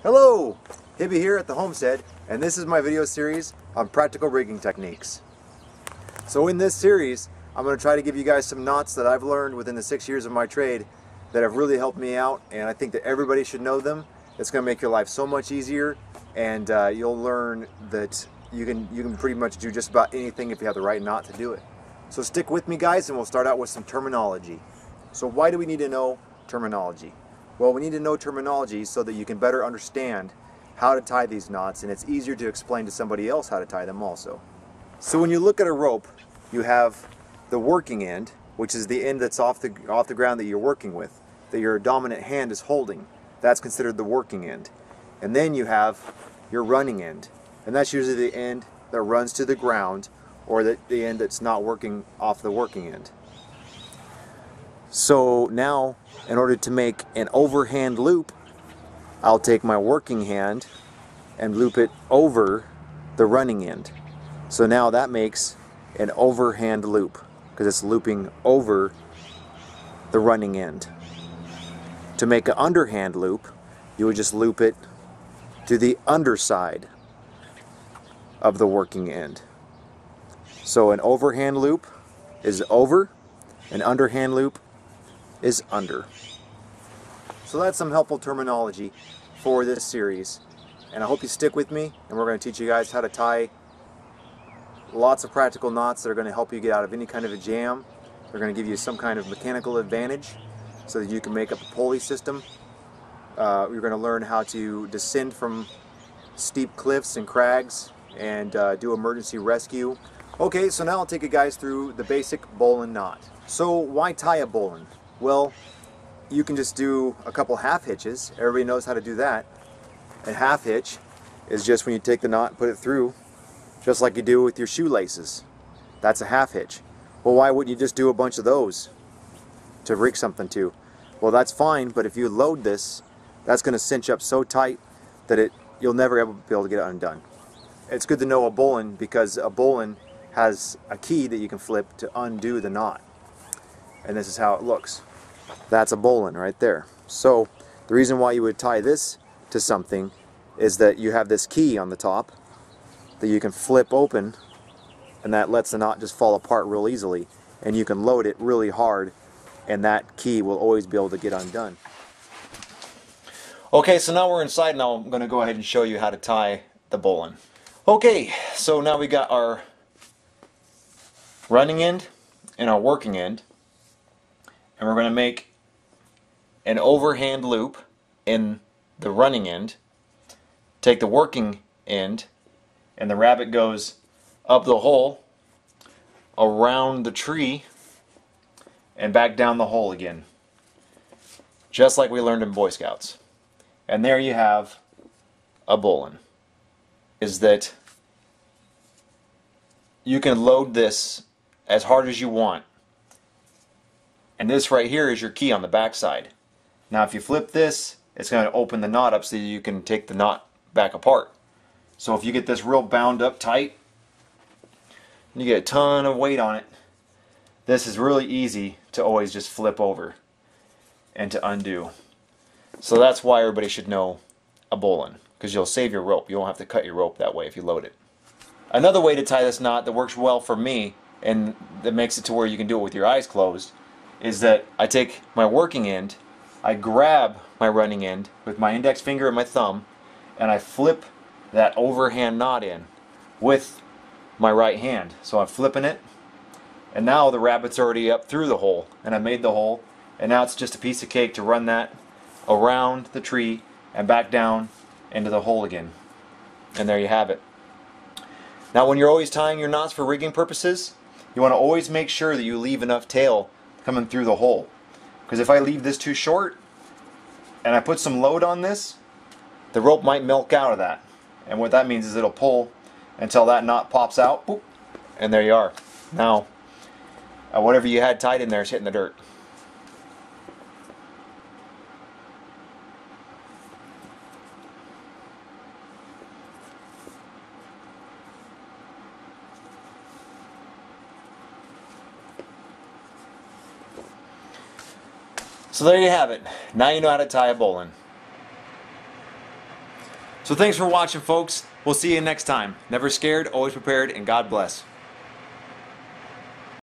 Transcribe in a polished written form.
Hello! Hibby here at the homestead, and this is my video series on practical rigging techniques. So in this series, I'm going to try to give you guys some knots that I've learned within the 6 years of my trade that have really helped me out, and I think that everybody should know them. It's going to make your life so much easier, and you'll learn that you can pretty much do just about anything if you have the right knot to do it. So stick with me, guys, and we'll start out with some terminology. So why do we need to know terminology? Well, we need to know terminology so that you can better understand how to tie these knots, and it's easier to explain to somebody else how to tie them also. So when you look at a rope, you have the working end, which is the end that's off the ground that you're working with, that your dominant hand is holding. That's considered the working end. And then you have your running end, and that's usually the end that runs to the ground, or the end that's not working off the working end. So now, in order to make an overhand loop, I'll take my working hand and loop it over the running end. So now that makes an overhand loop, because it's looping over the running end. To make an underhand loop, you would just loop it to the underside of the working end. So an overhand loop is over, an underhand loop is under. So that's some helpful terminology for this series, and I hope you stick with me, and we're going to teach you guys how to tie lots of practical knots that are going to help you get out of any kind of a jam. They're going to give you some kind of mechanical advantage so that you can make up a pulley system. You're going to learn how to descend from steep cliffs and crags and do emergency rescue. Okay, so now I'll take you guys through the basic bowline knot. So why tie a bowline? Well, you can just do a couple half hitches. Everybody knows how to do that. A half hitch is just when you take the knot and put it through, just like you do with your shoelaces. That's a half hitch. Well, why wouldn't you just do a bunch of those to rig something to? Well, that's fine, but if you load this, that's going to cinch up so tight that you'll never be able to get it undone. It's good to know a bowline, because a bowline has a key that you can flip to undo the knot. And this is how it looks. That's a bowline right there. So the reason why you would tie this to something is that you have this key on the top that you can flip open, and that lets the knot just fall apart real easily, and you can load it really hard, and that key will always be able to get undone. Okay, so now we're inside. Now I'm going to go ahead and show you how to tie the bowline. Okay, so now we got our running end and our working end, and we're going to make an overhand loop in the running end, take the working end, and the rabbit goes up the hole, around the tree, and back down the hole again, just like we learned in Boy Scouts. And there you have a bowline. Is that you can load this as hard as you want, and this right here is your key on the back side. Now if you flip this, it's going to open the knot up so that you can take the knot back apart. So if you get this real bound up tight, and you get a ton of weight on it, this is really easy to always just flip over and to undo. So that's why everybody should know a bowline, because you'll save your rope. You won't have to cut your rope that way if you load it. Another way to tie this knot that works well for me, and that makes it to where you can do it with your eyes closed, is that I take my working end, I grab my running end with my index finger and my thumb, and I flip that overhand knot in with my right hand. So I'm flipping it, and now the rabbit's already up through the hole, and I made the hole, and now it's just a piece of cake to run that around the tree and back down into the hole again. And there you have it. Now when you're always tying your knots for rigging purposes, you want to always make sure that you leave enough tail coming through the hole. Because if I leave this too short and I put some load on this, the rope might milk out of that. And what that means is it'll pull until that knot pops out, boop, and there you are. Now, whatever you had tied in there is hitting the dirt. So there you have it. Now you know how to tie a bowline. So thanks for watching, folks. We'll see you next time. Never scared, always prepared, and God bless.